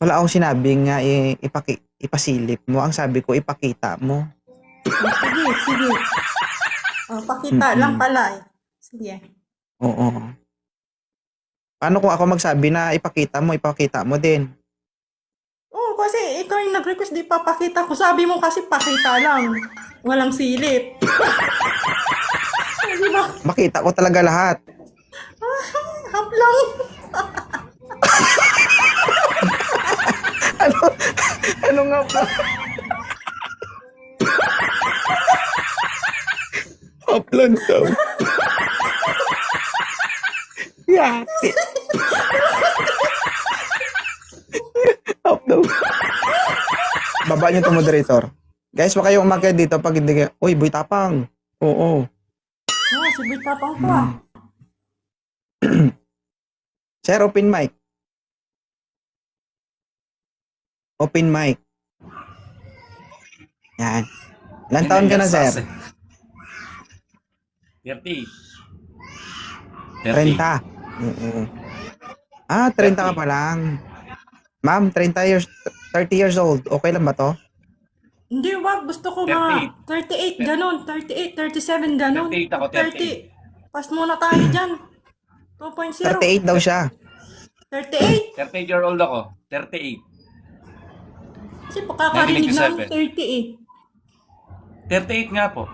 Wala akong sinabing nga ipasilip mo. Ang sabi ko, ipakita mo. Oh, sige, sige. Oh, pakita lang Mm-mm. pala eh. Sige. Oo. Paano kung ako magsabi na ipakita mo din? Oo, kasi ikaw yung nag-request, di papakita ko. Sabi mo kasi pakita lang. Walang silip. Di ba? Makita ko talaga lahat. Hap lang. Ano? Ano nga ba? Upload daw. Yati. Upload. Baba niyo to, moderator. Guys, wag kayong umakyat dito pag hindi kayo. Uy, boy tapang. Oo. Oh, si Boy Tapang ko ah. Sir, open mic. Open mic. Yan. Ilan taon ka na, sir? 30. 30. Oo. 30 ka pa lang. Ma'am, 30 years old. Okay lang ba to? Hindi, wag. Gusto ko mga 38, ganun. 38, 37, ganun. 38 ako, 30. Pass muna tayo dyan. 2.0. 38 daw siya. 38. 38-year-old ako. 38. Kasi pakakarinig namin 30 eh. 38 nga po.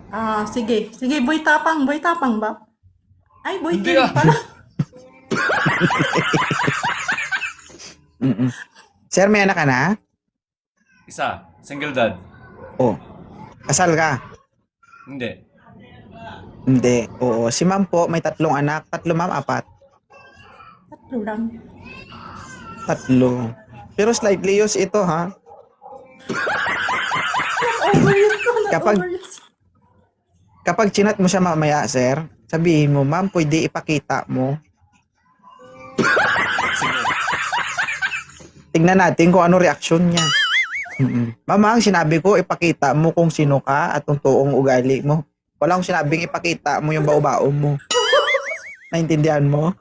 Ah, sige. Sige, Boy Tapang. Boy Tapang ba? Ay, Boy Hindi King ah. pala. Mm-mm. Sir, may anak ka na? Isa. Single dad. Oh. Kasal ka? Hindi. Hindi. Oo. Si ma'am po, may 3 anak. 3 ma'am, 4. Tatlo lang. 3. Pero slightly use ito, ha? Overuse to. Kapag- Overuse. Kapag chinat mo siya mamaya, sir, sabihin mo, ma'am, pwede ipakita mo. Sige. Tignan natin kung ano reaksyon niya. Mama, ang sinabi ko, ipakita mo kung sino ka at ang toong ugali mo. Wala akong sinabing ipakita mo yung bao-bao mo. Naintindihan mo?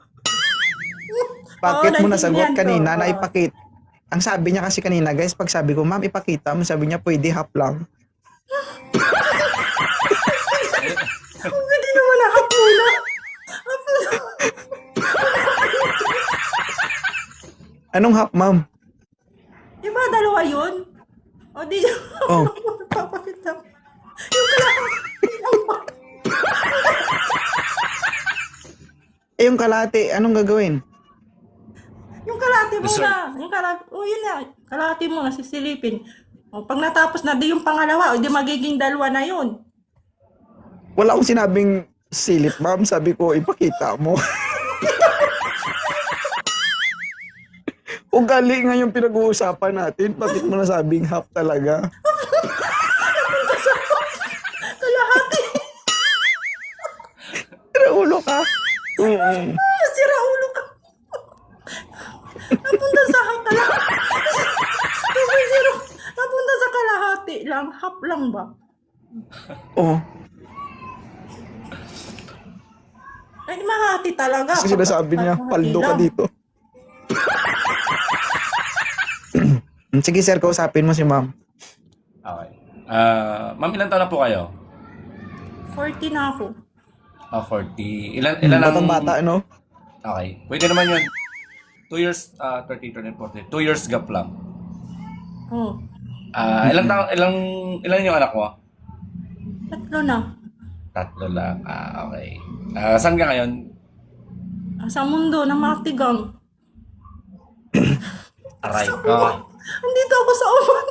Bakit mo nasagot naintindihan ko. kanina na Oo. ipakita? Ang sabi niya kasi kanina, guys, pag sabi ko, ma'am, ipakita mo, sabi niya, pwede hap lang. Hindi naman na hapuna. Hapuna. Anong hap, ma'am? Di ba dalawa yun? O di Oh. papakita. Yung kalahati lang ba? Yung kalate, anong gagawin? Yung kalahati mo Yes, sir. na. Yung kalahati, yun na. Kalahati mo na sisilipin. O pag natapos na di yung pangalawa, o di magiging dalawa na yun. Wala akong sinabing silip, ma'am. Sabi ko, ipakita mo. Ugali nga yung pinag-uusapan natin. Bakit mo nasabing hap talaga? Kalahati. Tira ulo ka. Sira ulo ka. Napunta sa kalahati. 2.0. Napunta sa kalahati lang. Hap lang ba? Oh, Ay, mahati talaga. kasi sinasabi niya, Kalahati paldo ka lang. dito. Sige, sir, kausapin mo si ma'am. Okay. Ma'am, ilan taon na po kayo? 40 na ako. 40. Ilan ang... Batang bata, no? Okay. Pwede naman yun. 2 years, 30, 40. 2 years gap lang. Oh, Ilan yung anak mo? tatlo na. 3 lang. Okay. Saan ka ngayon? Sa mundo ng mga tigang. Aray ko. Andito ako sa Oman.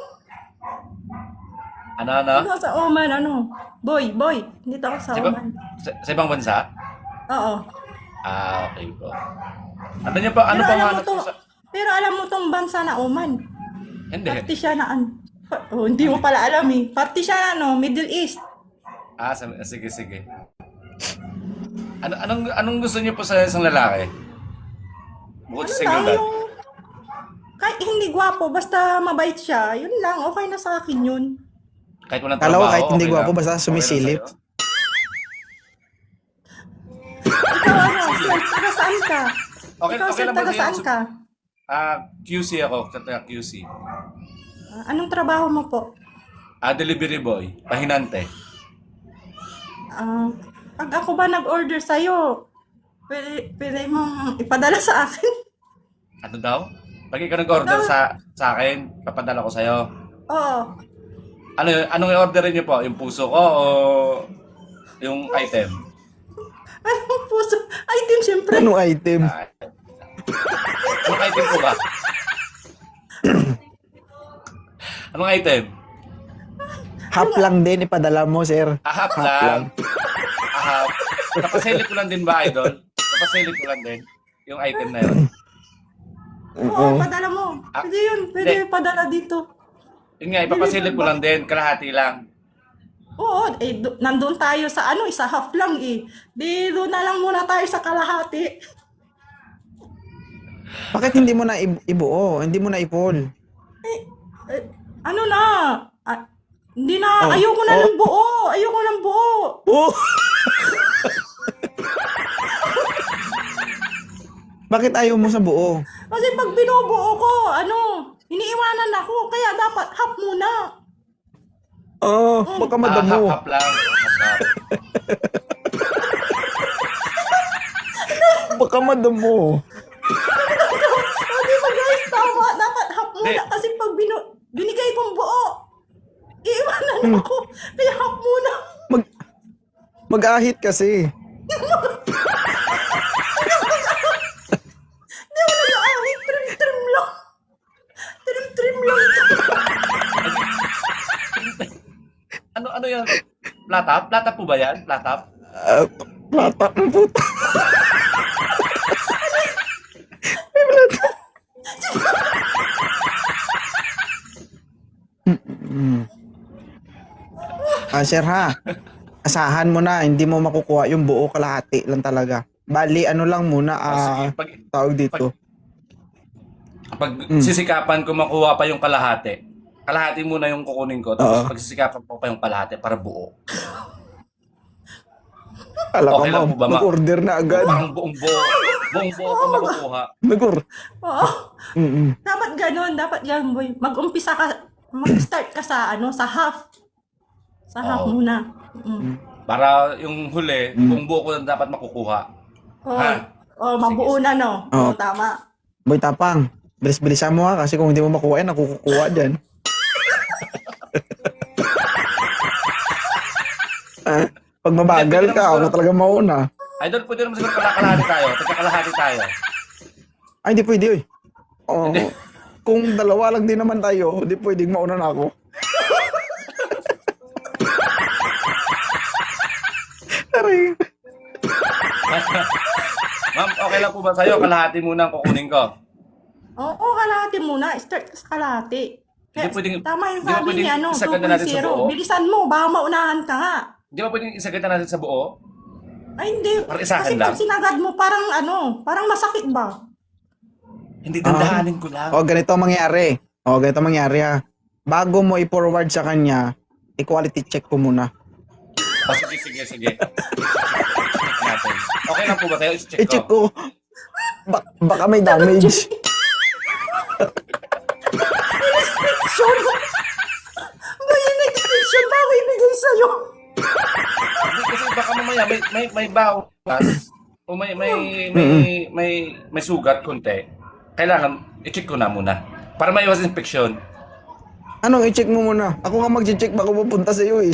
Ano? Andito ako sa Oman, ano? Boy. Andito ako sa Sa, Oman. sa ibang bansa? Oo. Okay po. Ano niyo pa? Ano Pero pa alam mo hanap to, ko sa... pero alam mo tong bansa na Oman. Hindi. Party siya na hindi mo pala alam eh. Party siya na ano, Middle East. Sige. Anong gusto niyo po sa isang lalaki? Bukod Ano sa single lang dad? yung kahit hindi gwapo, basta mabait siya, yun lang, okay na sa akin yun. Kahit walang Kala ko trabaho, kahit hindi okay gwapo, lang. basta Okay lang sumisilip. sa'yo? Ikaw ano, sir, taga saan ka? Okay, Ikaw okay sir, lang ba taga sa'yo? saan ka? QC ako, QC. Anong trabaho mo po? Delivery boy, pahinante. Pag ako ba nag-order sa'yo, pwede mong ipadala sa akin? Ano daw? Pag ikaw nag-order sa akin, papadala ko sa'yo. Oo. Anong i-orderin niyo po? Yung puso ko o yung item? Anong puso? Item, syempre. Anong item? Anong item po ba? Anong item? Half lang din ipadala mo, sir. Ahap lang. Ahap. Kapasilip ko lang din ba, idol? Kapasilip ko lang din yung item na yun. Oo, padala mo. Ah, Pwede yun. Pwede padala dito. Yun nga, ipapasilip ko lang din. Kalahati lang. Oo, nandun tayo sa isa half lang eh. Di doon na lang muna tayo sa kalahati. Bakit hindi mo na ibuo? Hindi mo na ipol? Ano na? Hindi na. Oh, Ayoko na ng buo. Ayoko ng buo. Oh! Bakit ayaw mo sa buo? Kasi pag binubuo ko, iniiwanan ako. Kaya dapat half muna. Baka madamo. Ahap lang. Ahap. Baka madamo. O di ba guys, tama. Dapat half muna. Di. Kasi pag binigay kong buo, iiwanan ako. Kaya half muna. Mag-ahit kasi. Hindi ako nag-aawit. Trim-trim lang. Trim-trim lang. Ano yan? Platap? Platap po ba yan? Platap? Plata ng puto. Sir ha, asahan mo na, hindi mo makukuha yung buo, kalahati lang talaga. Bali, ano lang muna, Sige, tawag dito. pag sisikapan ko makuha pa yung kalahati. Kalahati muna yung kukunin ko. Tapos pag sisikapan ko pa yung kalahati para buo. Alam Okay ko lang po ba, ma? mag-order na agad. Parang buong buo. Buong buo ko makukuha. Oo. Mm-mm. Dapat ganun, boy. Mag-start ka sa half. Sa half Oo. muna. Para yung huli, buong buo ko na dapat makukuha. Ha? Mabuo na, no? Oo. Tama. Boy Tapang, bilis-bilisan mo ha, kasi kung hindi mo makuha yan, nakukuha dyan. Pag mabagal ka, ako na talaga mauna. Idol, pwede naman siguro kalahati tayo. Tagkakalahati tayo. Ay, hindi pwede, oy. Oo. Kung dalawa lang din naman tayo, hindi pwedeng mauna na ako. Aray. Ma'am, okay lang po ba sa'yo? Kalahati muna ang kukunin ko. Oo, kalahati muna. Start ka sa kalahati. Kaya, Hindi pwedeng- tama yung hindi ba sabi pwedeng niya, isagad na natin sa 2.0. buo? Bilisan mo, baka maunahan ka nga. Di ba pwedeng isagatan natin sa buo? Ay, hindi. Parang isahan Kasi lang. pag sinagad mo, parang masakit ba? Hindi, dandahanin ko lang. Ganito ang mangyari. Ganito ang mangyari ha. Bago mo i-forward sa kanya, i-quality check ko muna. Sige. Check natin. Okay lang po ba sa'yo? I-check I-check ko. ko. Baka may damage. Restriction! May restriction ba ako ibigay sa'yo? Hindi, kasi baka mamaya may bawas o may sugat konti. Kailangan i-check ko na muna para maiwas infeksyon. Anong i-check mo muna? Ako nga mag-check baka pupunta sa iyo eh.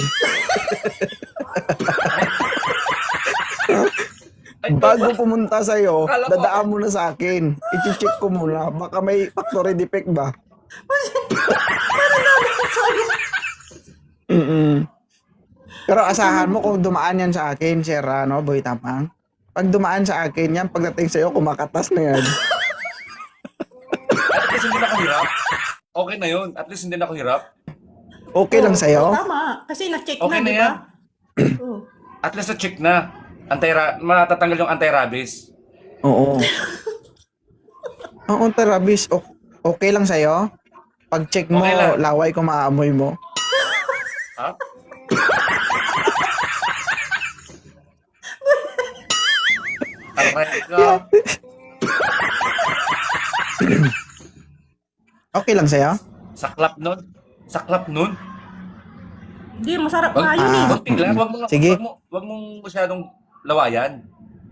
Bago pumunta sa iyo, Akala ko- dadaan mo na sa akin. I-check ko muna. Baka may factory defect ba? Pero asahan mo kung dumaan yan sa akin, Sir, Boy Tapang. Pag dumaan sa akin yan, pagdating sa iyo, kumakatas na yan. At least hindi na ako hirap. Okay na yun. At least hindi na ako hirap. Okay lang sa'yo? Tama. Kasi na-check Okay na, na di yan. ba? Oo. At least na-check na. Matatanggal yung anti-rabies. Oo. Oo, Terabis. Okay lang sa'yo? Pag check mo, Okay lang. laway ko maamoy mo. Ha? Aray ka. Okay lang sa'yo? Saklap nun. Saklap nun. Hindi, masarap Wag, nga yun eh. wag bigla, Sige. wag mong masyadong lawayan.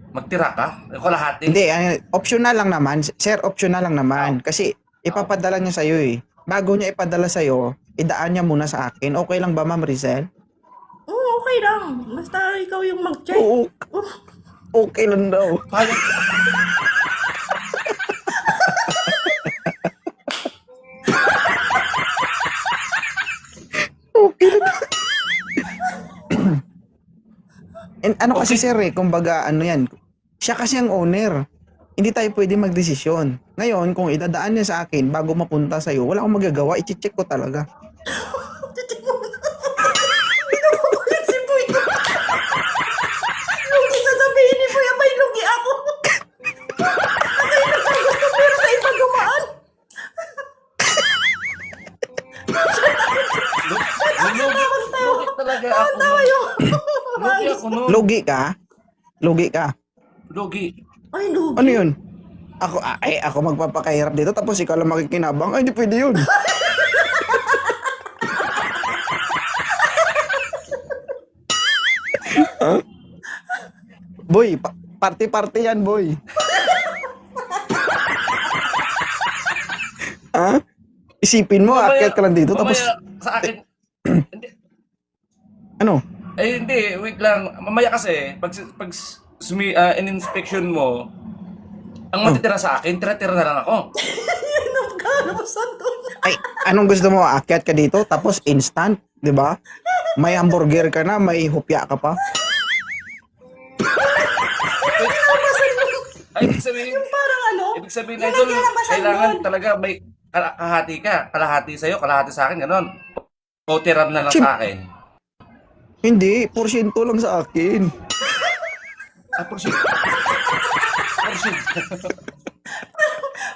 Magtira ka. Kalahati. Hindi, optional lang naman. Sir, optional lang naman. Kasi ipapadala niya sa'yo eh. Bago niya ipadala sa'yo, idaan niya muna sa akin. Okay lang ba, Ma'am Rizel? Oo, okay lang. Basta ikaw yung mag-check. Oo. Okay lang daw. Payag. And ano kasi sir kumbaga ano yan, siya kasi ang owner. Hindi tayo pwede magdesisyon. Ngayon, kung idadaan niya sa akin bago mapunta sa'yo, wala akong magagawa, i-check ko talaga. Si Boy. Lugi sasabihin ni Boy, abay lugi ako. Akay nagkagusto pero sa iba gumaan. Lugi talaga ako nun. Tayo. Lugi ako nun. Lugi ka? Lugi ka? Lugi. Ay, lugi. Ano yun? Ako magpapakahirap dito tapos ikaw lang makikinabang. Ay, hindi pwede yun. Huh? Boy, party-party yan, boy. Ha? Isipin mo, akyat ka lang dito tapos Mamaya sa akin. Hindi. ano? Eh hindi, wait lang. Mamaya kasi in-inspection mo, ang matitira sa akin, tira-tira na lang ako. Nagkalabasan doon. Ay, anong gusto mo? Akyat ka dito tapos instant, 'di ba? May hamburger ka na, may hupya ka pa. Ay, ibig sabihin, Parang ano? ibig sabihin, Yung idol, naglalabasan kailangan doon. talaga may kalahati ka. Kalahati sa'yo, kalahati sa akin, gano'n. O tiran na lang sa akin. Hindi, porsyento lang sa akin. Ah, porsyento.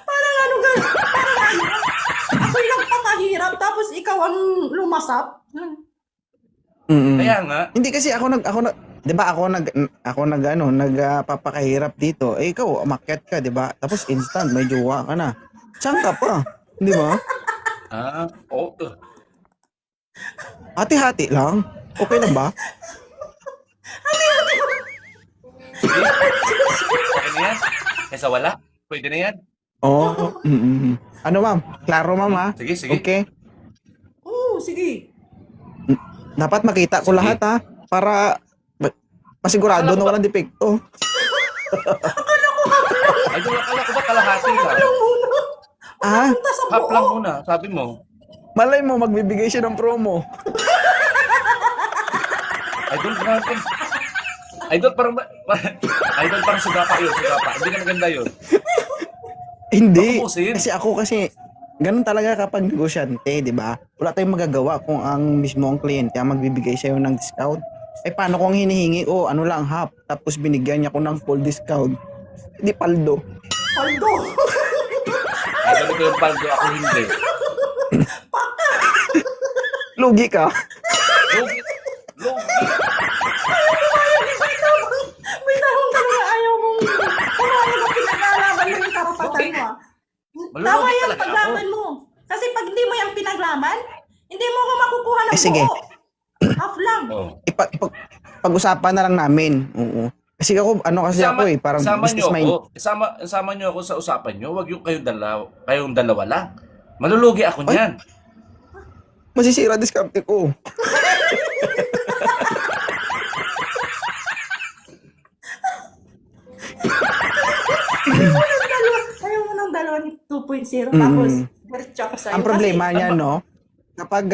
Parang ano gan? Parang ano? Ako'y nagpakahirap tapos ikaw ang lumasap. Mm-mm. Kaya nga, Hindi kasi ako 'di ba nagpapakahirap dito. Eh ikaw umakyat ka, 'di ba? Tapos instant may jowa ka na. Saan ka pa? 'Di ba? oo. Hati-hati lang. Okay lang ba? Sige. Okay na yan. Kaysa wala, pwede na yan. Oo. Ano ma'am? Klaro ma'am ha? Sige, sige. Okay. Oo, sige. Dapat makita ko Sige. lahat ha para masigurado Akala ko na walang depekto. Ay, akala ko ba kalahati ka? Ah, Punta sa Half lang buo. muna, sabi mo. malay mo magbibigay siya ng promo. Idol, grabe. Idol, idol, parang sugapa yun, sugapa. Hindi na maganda yun. Hindi. Tapusin. Kasi ganun talaga kapag negosyante, di ba? Wala tayong magagawa kung ang mismo ang kliyente ang magbibigay sa'yo ng discount. Eh paano kung hinihingi, ano lang half, tapos binigyan niya ko ng full discount. Hindi paldo. Paldo. Idol ko yung paldo, ako hindi. Lugi ka. Lugi. Lugi. May tanong talaga ayaw mong kumayag ang pinaglalaban mo yung karapatan Okay. mo. Malulugi Tama yan talaga paglaban mo. Kasi pag hindi mo yung pinaglaban, hindi mo ko makukuha ng Eh, sige. buo. Half lang. Oh. Pag-usapan na lang namin. Oo. Kasi ako, ako parang isama business nyo mind. ako. Isama nyo ako sa usapan nyo. Huwag yung kayong dalawa lang. Malulugi ako niyan. Masisira diskarte ko. Ayaw mo ng dalawa ni 2.0 tapos diretso ako sa'yo. Ang problema Kasi, niya, no, kapag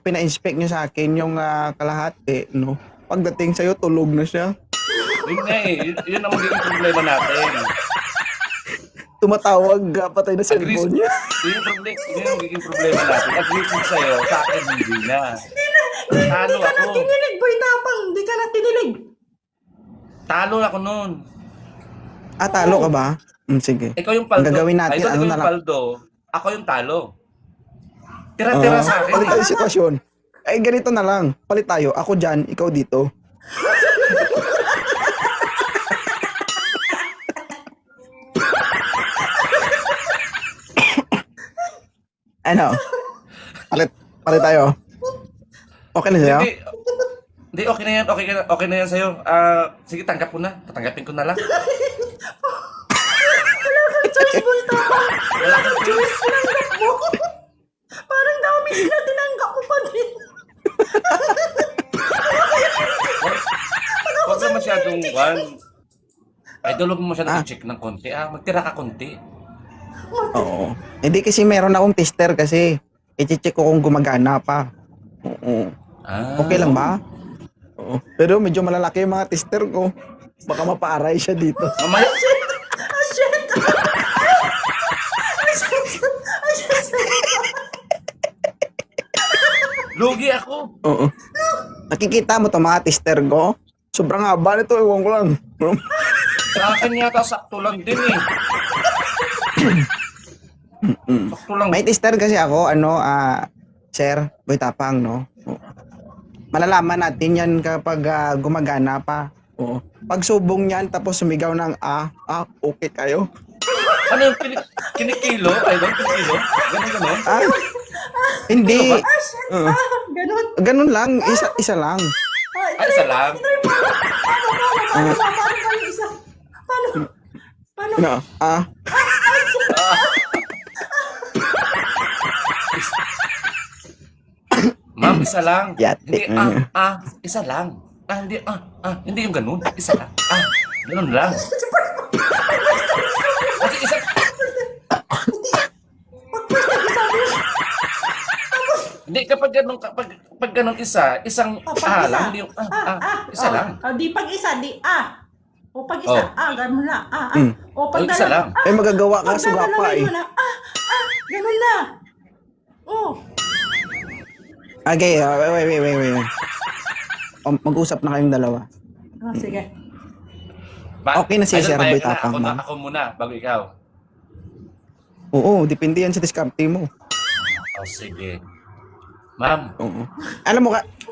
pina-inspect niyo sa akin yung kalahati, no, pagdating sa'yo, tulog na siya. Yun nga eh. Yun ang magiging problema natin. Tumatawag, patay na cellphone niya. Yun yung magiging problema natin. Agreement sa'yo, sa akin hindi na. Talo Hindi ka na ako. tinilig, boy tapang. Hindi ka na tinilig. Talo ako nun. Talo ka ba? Sige. Ikaw yung paldo. Ang gagawin natin, Idol, ano ikaw na yung lang? paldo. Ako yung talo. Tira-tira sa akin. Palit tayo sitwasyon. Ay, ganito na lang. Palit tayo. Ako dyan, ikaw dito. Ano? Palit tayo. Okay na sa'yo? Hindi, okay na yan. Okay na yan sa'yo. Sige, tanggap ko na. Tatanggapin ko na lang. Choice mo ito. Wala kang choice. Tinanggap mo. Parang dami sila tinanggap ko pa din. Huwag na masyadong idol, huwag mo masyadong i-check ng konti. Magtira ka konti. Oo. Hindi kasi meron akong tester kasi. I-check ko kung gumagana pa. Oo. Okay lang ba? Oo. Pero medyo malalaki yung mga tester ko. Baka mapaaray siya dito. Mamaya, lugi ako. Oo. Nakikita mo to mga tester ko? Sobrang haba nito, ewan ko lang. Sa akin yata sakto lang din eh. Sakto lang. May tester kasi ako, Sir, Boy Tapang, no? Oo. Malalaman natin yan kapag gumagana pa. Oo. Pag subong niyan, tapos sumigaw ng okay kayo. Ano yung kinikilo? Idol, kinikilo? Ganun. Hindi. Ganun. Ganun lang, isa lang. Isa lang. Paano yung isa? Paano? Ano? Ma'am, isa lang. Yate. Hindi, isa lang. Hindi yung ganun. Isa lang. Ganun lang. Kasi isa... Hindi, kapag ganun isa, isang lang, hindi yung isa lang. Di pag isa, di O pag isa, ganun na. O pag isa lang. Eh, magagawa ka, pag suga pa eh. mo na, ganun na. Okay, wait. Mag-usap na kayong dalawa. Sige. Okay na si Sir Boy Tapang, ma'am. Ako muna, bago ikaw. Oo, depende yan sa diskarte mo. Sige. Ma'am. Oo.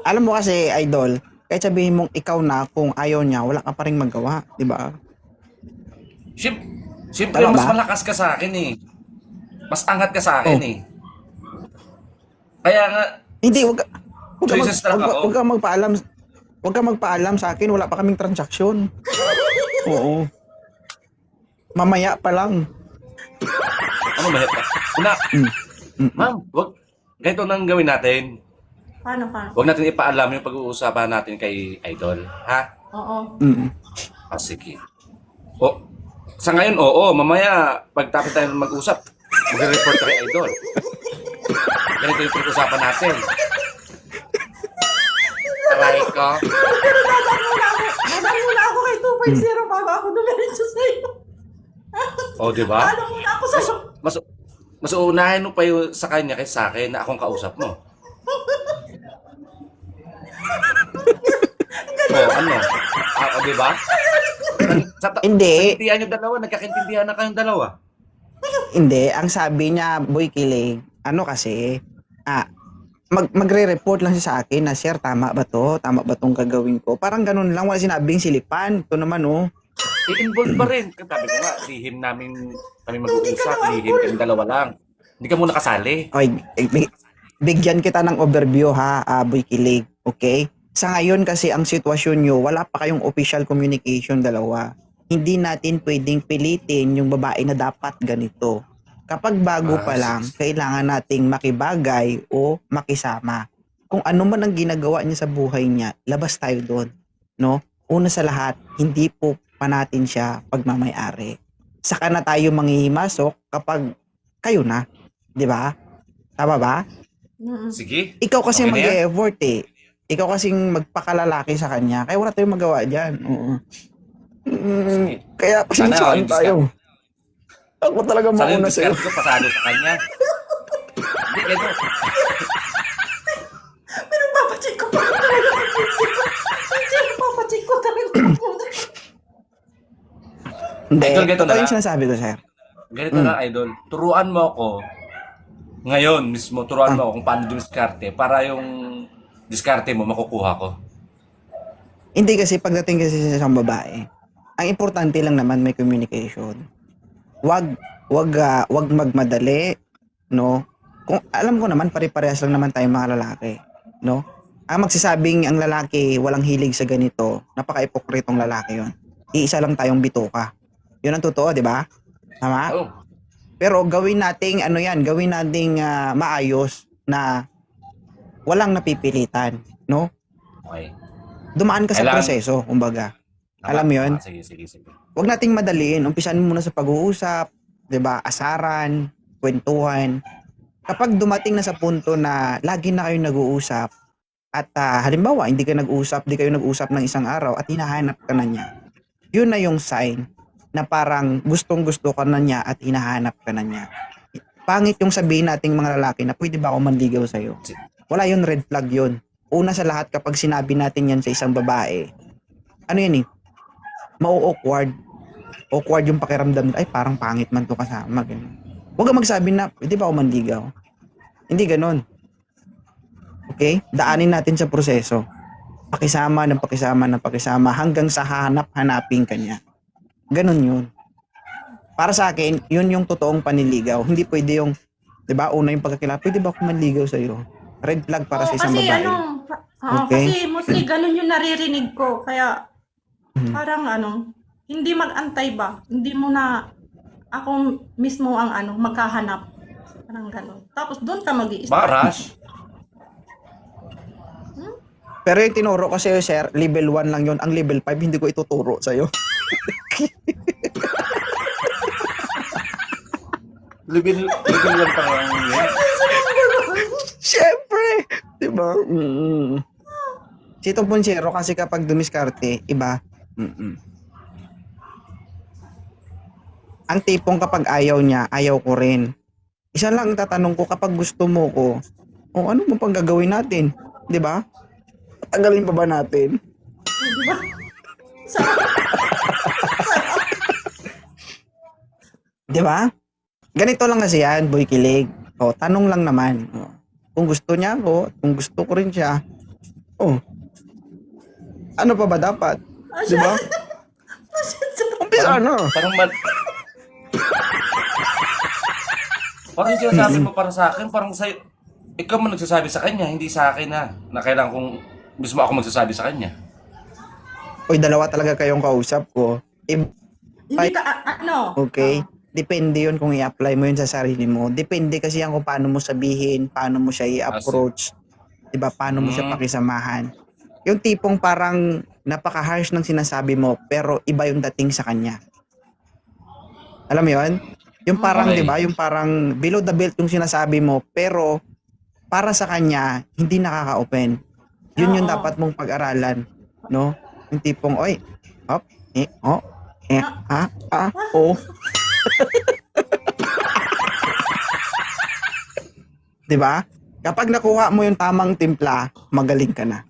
Alam mo kasi, Idol, kahit sabihin mong ikaw na, kung ayaw niya, wala ka pa rin magawa, di ba? Siyempre, Tama mas ba? malakas ka sa akin eh. Mas angat ka sa akin eh. Kaya nga, Hindi, wag choices lang ako. kang magpaalam. Wag kang magpaalam sa akin, wala pa kaming transaksyon. Oo. Mamaya pa lang. Ano ba? Ma'am, ganito nang gawin natin. Paano? Huwag natin ipaalam yung pag-uusapan natin kay Idol. Ha? Oo. Sige. Sa ngayon, oo. Mamaya, pagtapos tayo mag-usap, mag-report ka kay Idol. Ganito yung pag-usapan natin. Aray ko. Nadal muna ako kay 2.0 bago ako dumiretso sa'yo. Di ba? Paano muna ako sa'yo? Mas uunahin mo pa yung sa kanya kaysa sa akin na akong kausap mo. Ano? Di ba? Hindi. Nagkaintindihan yung dalawa, nagkakintindihan na kayong dalawa. Hindi, ang sabi niya, Boy Kilig, kasi, magre-report lang siya sa akin na, Sir, tama ba to? Tama ba tong gagawin ko? Parang ganun lang, wala sinabing silipan. Ito naman, I-involve pa rin. Sabi ko nga, lihim namin kami mag-uusap, lihim kami dalawa lang. Hindi ka muna kasali. Okay, bigyan kita ng overview ha, Boy Kilig, okay? Sa ngayon kasi ang sitwasyon nyo, wala pa kayong official communication dalawa. Hindi natin pwedeng pilitin yung babae na dapat ganito. Kapag bago pa lang, kailangan nating makibagay o makisama. Kung ano man ang ginagawa niya sa buhay niya, labas tayo doon. No? Una sa lahat, hindi po pa natin siya pagmamayari. Saka na tayo manghihimasok kapag kayo na. Di ba? Tama ba? Sige. Ikaw kasi Okay na yan? mag-e-effort eh. Ikaw kasing magpakalalaki sa kanya. Kaya wala tayong magawa dyan. Oo. Kaya pasinsahan Sana, tayo. Ako talaga Sana yung mauna sa'yo. discount ko pasado sa kanya. Hindi, ganito. Pero papacheck ko pa talaga kung papacheck ko talaga muna. Hindi. Idol, ganito na Ito yung lang. sinasabi ko, sir. Ganito na, Idol. Turuan mo ako. Ngayon mismo, turuan mo ako kung paano dumiskarte para yung diskarte mo makukuha ko. Hindi kasi pagdating kasi sa isang babae, ang importante lang naman may communication. Wag magmadali, no? kung alam ko naman pare-parehas lang naman tayong mga lalaki, no? Ang magsasabing ang lalaki walang hilig sa ganito, napaka-ipokritong lalaki 'yon. Iisa lang tayong bituka. 'Yun ang totoo, 'di ba? Tama? Oh. Pero gawin nating gawin nating maayos na walang napipilitan, no? Okay. Dumaan ka sa Kailangan- proseso, kumbaga. Alam mo 'yun? Sige, sige, sige. Huwag nating madaliin. Umpisan mo muna sa pag-uusap, 'di ba? Asaran, kwentuhan. Kapag dumating na sa punto na lagi na kayo nag-uusap at halimbawa hindi kayo nag-usap ng isang araw at hinahanap ka na niya. 'Yun na yung sign na parang gustong-gusto ka na niya at hinahanap ka na niya. Pangit yung sabihin nating mga lalaki na pwede ba ako manligaw sa'yo? Wala yun, red flag yun. Una sa lahat kapag sinabi natin yan sa isang babae, ano yan mau-awkward. Awkward yung pakiramdam, ay parang pangit man to kasama. Ganun. Huwag kang magsabi na, pwede ba ako manligaw? Hindi ganon. Okay? Daanin natin sa proseso. Pakisama ng pakisama hanggang sa hanapin ka niya. Ganon yun. Para sa akin, yun yung totoong paniligaw. Hindi pwede yung, di ba, una yung pagkakilala, pwede ba ako manligaw sa'yo? Red flag para sa isang kasi babae. Okay. Kasi mostly ganun yung naririnig ko. Kaya parang hindi mag-antay ba? Hindi mo na ako mismo ang magkahanap. Parang ganun. Tapos doon ka mag-i-start. Baka rush. Pero yung tinuro ko sa'yo, sir, level 1 lang yun. Ang level 5, hindi ko ituturo sa'yo. Level lang pa lang yun. Siyempre! Diba? Si Tomponsero kasi kapag dumiskarte, iba. Ang tipong kapag ayaw niya, ayaw ko rin. Isa lang ang tatanong ko kapag gusto mo ko, ano mo pang gagawin natin? Diba? Tagalin pa ba natin? Diba? Diba? Ganito lang kasi yan, boy kilig. Tanong lang naman. Kung gusto niya ako, kung gusto ko rin siya, ano pa ba dapat? Diba? Umpisa na. Parang yung sinasabi mo para sa akin, parang sa'yo, ikaw mo nagsasabi sa kanya, hindi sa akin na kailangan kong mismo ako magsasabi sa kanya. Uy, dalawa talaga kayong kausap ko. Hindi ka, Okay? Depende yun kung i-apply mo yun sa sarili mo. Depende kasi yan kung paano mo sabihin, paano mo siya i-approach. Diba? Paano mo siya pakisamahan. Yung tipong parang napaka-harsh ng sinasabi mo, pero iba yung dating sa kanya. Alam mo yun? Yung parang, Okay. diba? Yung parang below the belt yung sinasabi mo, pero para sa kanya, hindi nakaka-open. Yun yung Oo. dapat mong pag-aralan. No? Yung tipong, oy, hop, oh. Diba? Kapag nakuha mo yung tamang timpla, magaling ka na.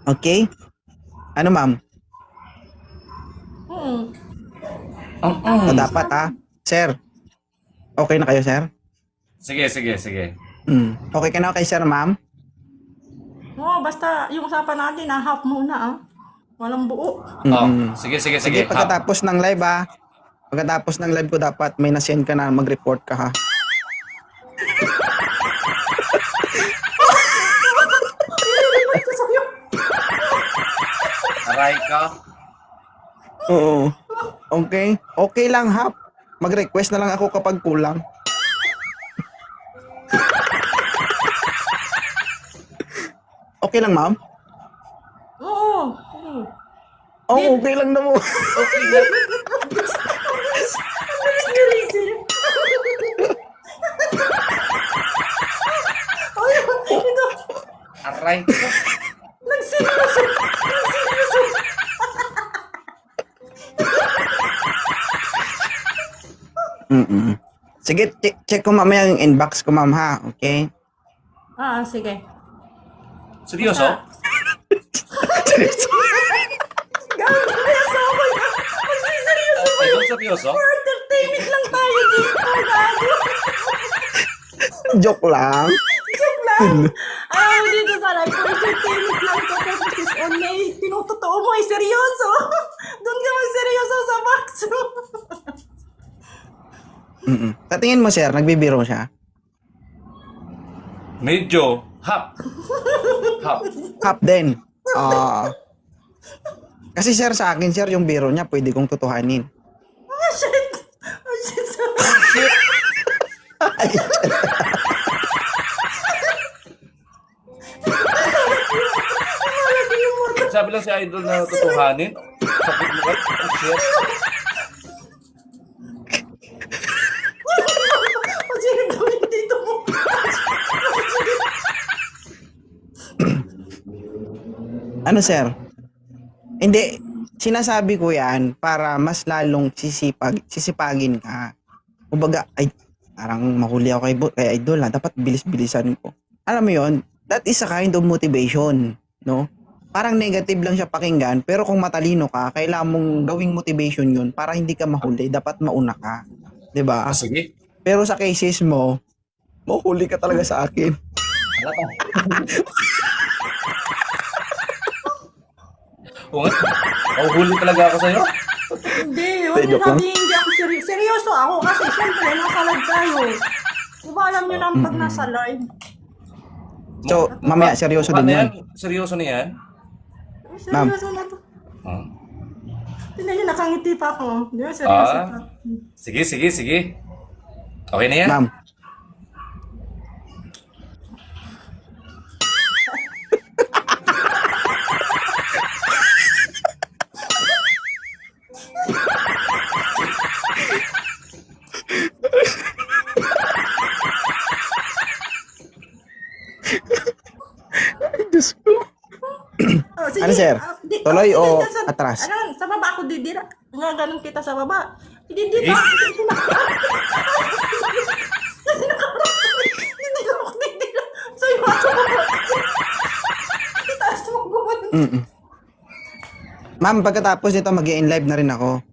Okay? Ano, ma'am? Dapat, Sir, okay na kayo, sir? Sige. Okay ka na kay sir, ma'am? Oo, basta yung usapan natin, half muna, Walang buo. Sige. Sige, pagkatapos ng live, pagkatapos ng live ko dapat may na-send ka na, mag-report ka, ha? Aray ka. Oo. Okay? Okay lang, ha? Mag-request na lang ako kapag kulang. Okay lang, ma'am? Oo. Okay lang na mo. Aray ka. Nagseryoso. Sige, check ko mamaya yung inbox ko, ma'am, ha? Okay? Sige. Seryoso? Seryoso ako. Magsiseryoso ko. Idol, seryoso? For entertainment lang tayo dito, gago. Joke lang. Joke lang. Dito sa live, for entertainment lang to. Purposes only. Tinutotoo mo, seryoso. Doon ka magseryoso sa box. Sa tingin mo, sir, nagbibiro siya? Medyo hap. Hap. Half din. Kasi sir, sa akin, sir, yung biro niya, pwede kong tutuhanin. Oh, shit! Oh, shit! Sabi lang si Idol na tutuhanin. Sakit mo ka. Oh, shit. Oh, sino gawin dito mo? Ano, sir? Hindi, sinasabi ko yan para mas lalong sisipagin ka. Kumbaga, ay, parang mahuli ako kay Idol ha. Dapat bilis-bilisan ko. Alam mo yon, that is a kind of motivation, no? Parang negative lang siya pakinggan, pero kung matalino ka, kailangan mong gawing motivation yun para hindi ka mahuli. Dapat mauna ka. 'Di ba? Sige. Pero sa cases mo, mahuli ka talaga sa akin. Wala ka. Oo nga. Huli talaga ako sa'yo. Hindi, huwag niyo joke lang. sabihin hindi ako seryoso ako kasi syempre nasa live tayo. Diba alam niyo lang pag nasa live? So, mamaya seryoso Ano din yan? yun. Seryoso na yan? Ma'am. Seryoso na to. Hmm. Tingnan niyo, nakangiti pa ako. Di ba, seryoso pa. Sige. Okay na yan? Ma'am. Diyos ko. Oh, sige. Ano, sir? Tuloy sige, o dyan atras? Ano, sa baba ako didira. Nga ganun kita sa baba. Didira ako kasi Hindi ako didira. Sa'yo ako sa baba. Itaas mo gumano. Ma'am, pagkatapos nito, mag-i-in live na rin ako.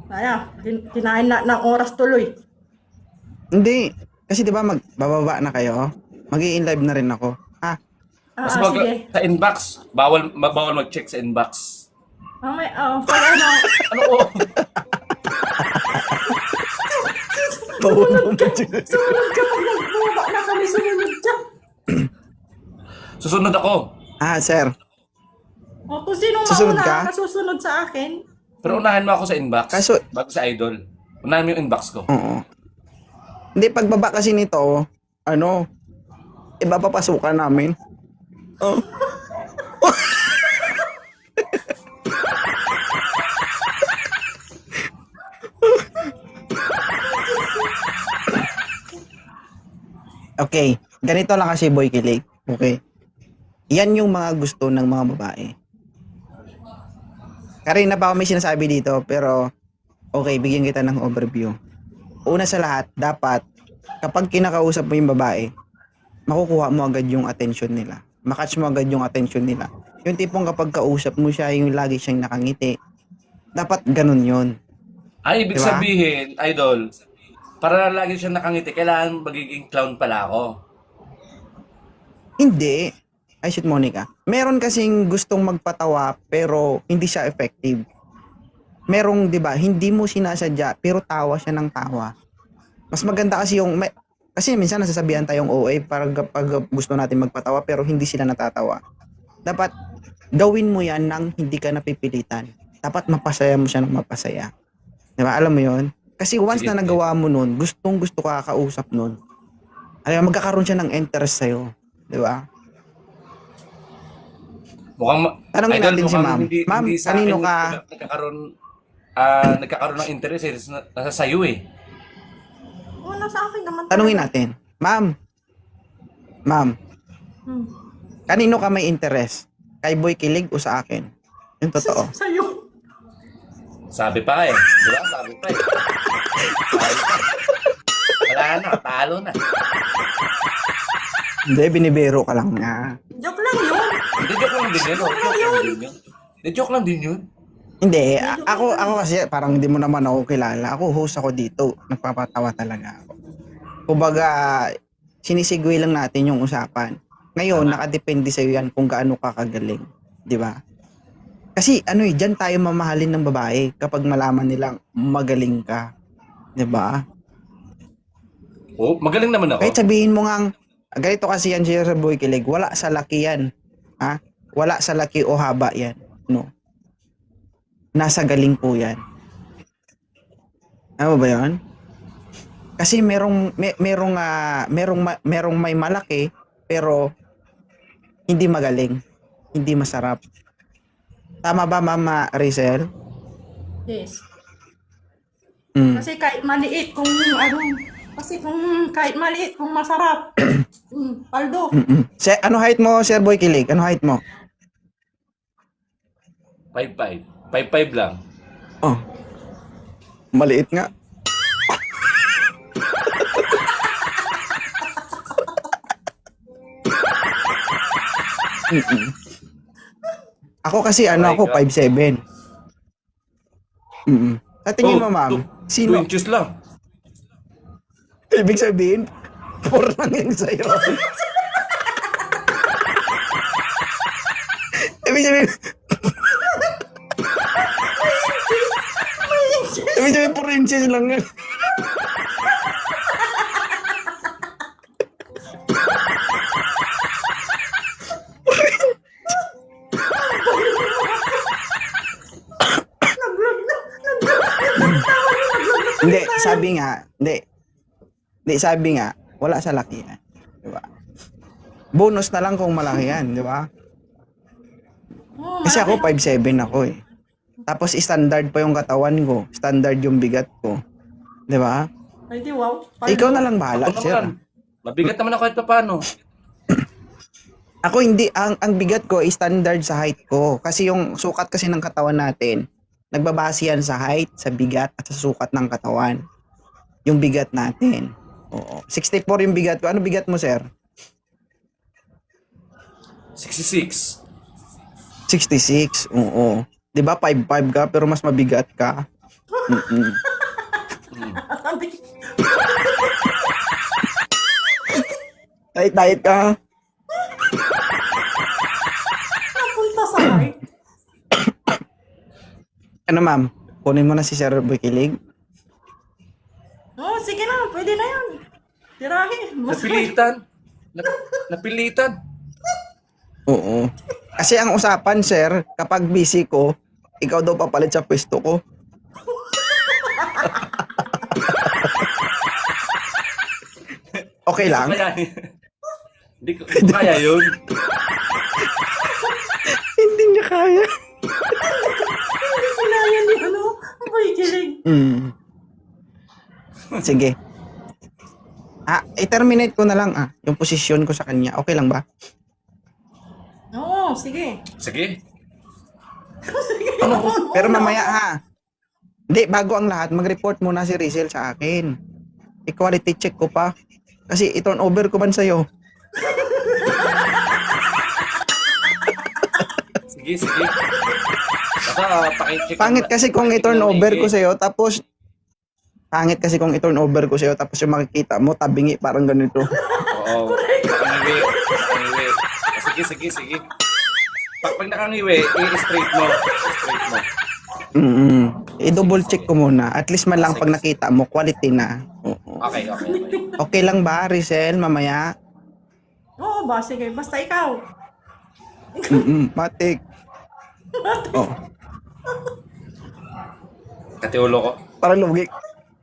Kaya, kinain na ng oras tuloy. Hindi. Kasi di ba magbababa na kayo? Mag-i-in live na rin ako. Ha? Mas Sige. sa inbox, bawal mag-check sa inbox. Pag ano, Ano oh? sumunod ka pag nagbaba na kami, sumunod ka. Susunod ako. Sir. O, kung sino Susunod mauna ka? nasusunod sa akin. Pero unahin mo ako sa inbox. Kaso- Bago sa Idol. Unahin mo yung inbox ko. Oo. Hindi, pagbaba kasi nito, iba papasukan namin. Oh. Okay, ganito lang kasi Boy Kilig. Okay. Yan yung mga gusto ng mga babae. Karina pa ako may sinasabi dito, pero okay, bigyan kita ng overview. Una sa lahat, dapat kapag kinakausap mo yung babae, makukuha mo agad yung attention nila. Makatch mo agad yung attention nila. Yung tipong kapag kausap mo siya, yung lagi siyang nakangiti. Dapat ganun yun. Ay, ibig Diba? sabihin, Idol, para lagi siya nakangiti, kailangan magiging clown pala ako. Hindi. Ay, shit, Monica. Meron kasing gustong magpatawa, pero hindi siya effective. Merong, di ba, hindi mo sinasadya, pero tawa siya ng tawa. Mas maganda kasi yung, kasi minsan nasasabihan tayong OA para kapag gusto natin magpatawa, pero hindi sila natatawa. Dapat, gawin mo yan nang hindi ka napipilitan. Dapat mapasaya mo siya ng mapasaya. Di ba? Alam mo yon? Kasi once Sige, na nagawa mo nun, gustong gusto ka kausap nun, alam mo, magkakaroon siya ng interest sa'yo. Di ba? Mukhang, Tanungin Idol, natin si mukhang ma'am. Ma'am, hindi sa kanino akin ka? nagkakaroon ng interest eh. Nasa sayo eh. O, nasa akin naman. Tanungin natin. Ma'am, Hmm. kanino ka may interest? Kay Boy Kilig o sa akin? Yung totoo. Sa'yo. Sabi pa eh. Di ba? Sabi pa eh. Wala na, talo na. Hindi, binibiro ka lang nga. Joke lang yun. Hindi, joke lang din yun. Oh. Joke lang din yun. Hindi, joke lang din yun. Hindi, ako kasi parang hindi mo naman ako kilala. Ako host ako dito. Nagpapatawa talaga ako. Kumbaga, sinisigway lang natin yung usapan. Ngayon, nakadepende sa'yo yan kung gaano ka kagaling. Di ba? Kasi dyan tayo mamahalin ng babae kapag malaman nilang magaling ka. Di ba? Oh, magaling naman ako. Kahit sabihin mo ngang, ganito kasi yan, Sir Boy Kilig, wala sa laki yan. Ha? Wala sa laki o haba yan. No. Nasa galing po yan. Ano ba yan? Kasi merong may malaki pero hindi magaling, hindi masarap. Tama ba, Mama Rizel? Yes. Mm. Kasi kahit maliit kung ano, kasi kung kahit maliit kung masarap. Paldo. Ano height mo, Sir Boy Kilig? Ano height mo? 5'5". 5'5 lang. Oh. Maliit nga. Ako kasi ano ako 5'7". Sa tingin mo, ma'am, 2 sino? inches lang. Ibig sabihin, 4 lang yan sa'yo. Ibig sabihin, ibig sabihin 4 inches lang yan. Hindi, sabi nga, wala sa laki yan. Diba? Bonus na lang kung malaki yan, di ba? Oh, Kasi ako 5'7 ako eh. Tapos standard pa yung katawan ko. Standard yung bigat ko. Di ba? Ay, di wow. Ikaw na lang bahala, Ako sir. naman. Mabigat naman ako kahit paano. Ako hindi, ang bigat ko is standard sa height ko. Kasi yung sukat kasi ng katawan natin, nagbabase yan sa height, sa bigat, at sa sukat ng katawan. Yung bigat natin. Oo. 64 yung bigat ko. Ano bigat mo, sir? 66. 66. Oo. 'Di ba 5'5 ka pero mas mabigat ka? Tight ka. Napunta sa height. Ano, ma'am? Kunin mo na si Sir Boy Kilig. Oh, sige na, pwede na yan. Tirahin. Napilitan. Napilitan. Oo. Kasi ang usapan, sir, kapag busy ko, ikaw daw papalit sa pwesto ko. Okay lang? Kaya, hindi ko kaya yun. Hindi niya kaya. Hindi kinaya ni ano. Boy Kilig. Sige. I-terminate ko na lang yung posisyon ko sa kanya. Okay lang ba? Oo, sige. Sige. Pero mamaya Hindi, bago ang lahat, mag-report muna si Rizel sa akin. I-quality check ko pa. Kasi i-turn over ko man sa'yo. Sige. Basta pakicheck. Pangit kasi kung i-turn over ko sa'yo, tapos yung makikita mo, tabingi parang ganito. Oo. Nakangiwi. Sige. Pag nakangiwi, i-straight mo. I-double check ko muna. At least man lang pag nakita mo, quality na. Oo. Okay. Okay lang ba, Rizel, mamaya? Oo ba, sige. Basta ikaw. Matik. Oh, Katiulo ko. parang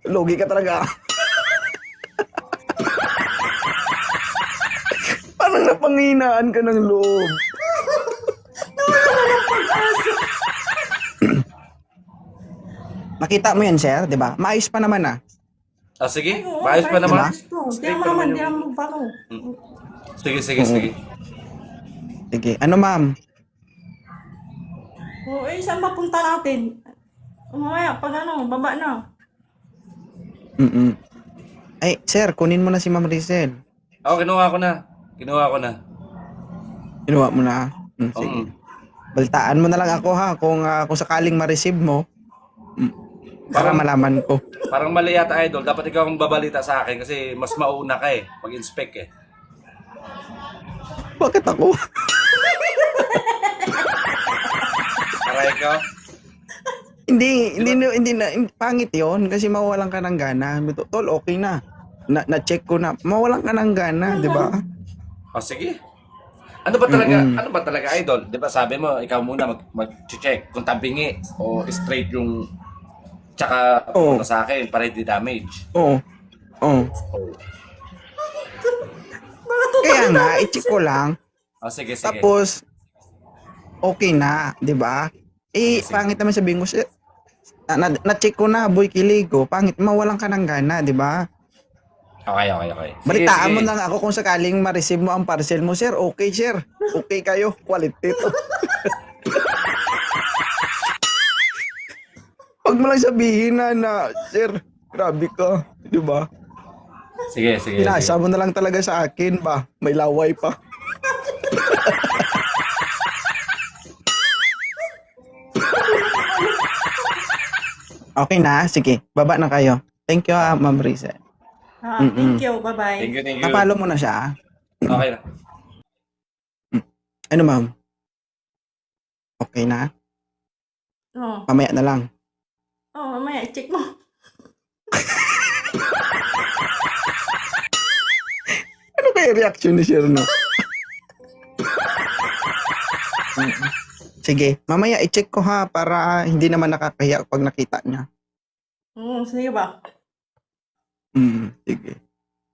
lugi ka talaga. Parang napanghinaan ka ng loob. Nakita mo yan, sir, di ba? Maayos pa naman Sige. Oo, Maayos pa kahit naman. Di naman, di naman magbago. Sige. Sige. Ano, ma'am? Oo, saan mapunta natin? Mamaya, pag baba na. Ay, sir, kunin mo na si Ma'am Rizel. Ako, kinuha ko na. Kinuha mo na. Sige. Baltaan mo na lang ako kung sakaling ma-receive mo. Para malaman ko. Parang mali yata, idol. Dapat ikaw ang babalita sa akin kasi mas mauna ka mag-inspect Bakit ako? Para ikaw? Hindi na, pangit yon kasi mawawalan ka ng gana. Tol, okay na. na-check ko na, mawalan ka ng gana, di ba? O sige. Ano ba talaga idol? 'Di ba sabi mo ikaw muna mag-check kung tabingi o straight yung tsaka Oo. punta sa akin para hindi damage. Oo. Oo. Kaya nga, i-check ko lang. O sige. Tapos, okay na, di ba? Sige. Pangit naman sabihin ko, na-check ko na, boy, kiligo. Pangit, mawalan ka ng gana, di ba? Okay. Sige, Balitaan sige. mo lang ako kung sakaling ma-receive mo ang parcel mo, sir. Okay, sir. Okay kayo. Quality to. Huwag mo lang sabihin na, sir, grabe ka. Di ba? Sige. Pinasa mo na lang talaga sa akin ba? May laway pa. Okay na? Sige. Baba na kayo. Thank you, Ma'am Rizel. Thank you. Bye-bye. Thank you. Napalo mo na siya. Okay na. Ano, ma'am? Okay na? Oh, Mamaya na lang. mamaya i-check mo. Ano kaya reaction ni Sir, no? Sige, mamaya i-check ko ha para hindi naman nakakahiya pag nakita niya. Sige ba? Sige.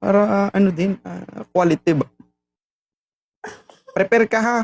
Para ano din, quality ba? Prepare ka ha.